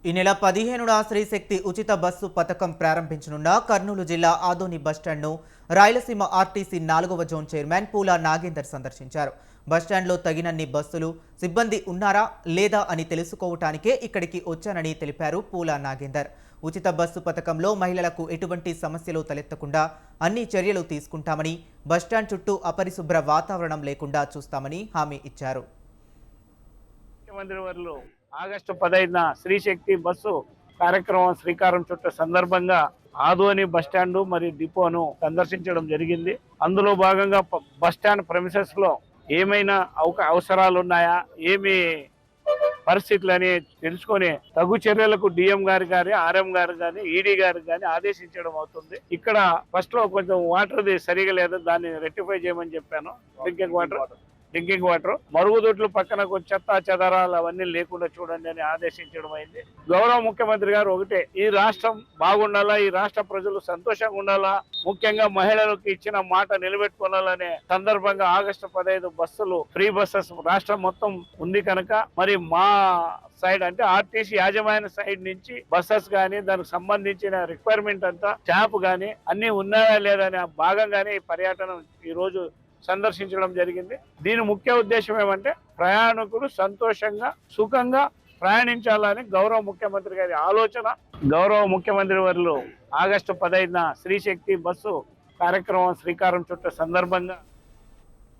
ఈ నెల 15న శ్రీశక్తి ఉచిత బస్సు పథకం ప్రారంభించనున్న కర్నూలు జిల్లా ఆదోని బస్టాండ్ను రాయలసీమ ఆర్టీసీ 4వ జోన్ చైర్మన్ పూల నాగేందర్ సందర్శించారు. బస్టాండ్లో తగినన్ని బస్సులు, సిబ్బంది ఉన్నారా లేదా అని తెలుసుకోవటానికే ఇక్కడికి వచ్చానని తెలిపారు పూల నాగేందర్. ఉచిత బస్సు పథకంలో మహిళలకు ఎటువంటి సమస్యలు తలెత్తకుండా అన్ని చర్యలు తీసుకుంటామని, బస్టాండ్ చుట్టూ అపరిశుభ్ర వాతావరణం లేకుండా చూస్తామని హామీ ఇచ్చారు. ఆగస్టు 15న శ్రీశక్తి బస్సు కార్యక్రమం శ్రీకారం చుట్ట సందర్భంగా ఆదోని బస్టాండ్ మరియు డిపోను సందర్శించడం జరిగింది. అందులో భాగంగా బస్టాండ్ ప్రెమిసెస్ లో ఏమైనా అవసరాలు ఉన్నాయా, ఏమి పరిస్థితులని తెలుసుకొని తగు చర్యలకు డిఎం గారు కానీ, ఆర్ఎం గారు కానీ, ఈడీ గారు కానీ ఆదేశించడం అవుతుంది. ఇక్కడ ఫస్ట్ లో కొంచెం వాటర్ సరిగా లేదు, దాన్ని రెక్టిఫై చేయమని చెప్పాను. డ్రింకింగ్ వాటర్ మరుగుదొడ్లు పక్కన చెత్త చెదరాలు అవన్నీ లేకుండా చూడండి అని ఆదేశించడం అయింది. గౌరవ ముఖ్యమంత్రి గారు ఒకటే, ఈ రాష్ట్రం బాగుండాలా, ఈ రాష్ట్ర ప్రజలు సంతోషంగా ఉండాలా, ముఖ్యంగా మహిళలకు ఇచ్చిన మాట నిలబెట్టుకోవాలనే సందర్భంగా ఆగస్టు 15 బస్సులు ఫ్రీ బస్సెస్ రాష్ట్రం మొత్తం ఉంది కనుక మరి మా సైడ్ అంటే ఆర్టీసీ యాజమాన్య సైడ్ నుంచి బస్సెస్ గానీ, దానికి సంబంధించిన రిక్వైర్మెంట్ అంతా స్టాఫ్ గానీ అన్ని ఉన్నాయా లేదా అనే భాగంగానే ఈ పర్యటన ఈ రోజు సందర్శించడం జరిగింది. దీని ముఖ్య ఉద్దేశం ఏమంటే ప్రయాణికులు సంతోషంగా సుఖంగా ప్రయాణించాలని గౌరవ ముఖ్యమంత్రి గారి ఆలోచన. గౌరవ ముఖ్యమంత్రి వర్యులు ఆగస్టు 15న శ్రీశక్తి బస్సు కార్యక్రమం శ్రీకారం చుట్ట సందర్భంగా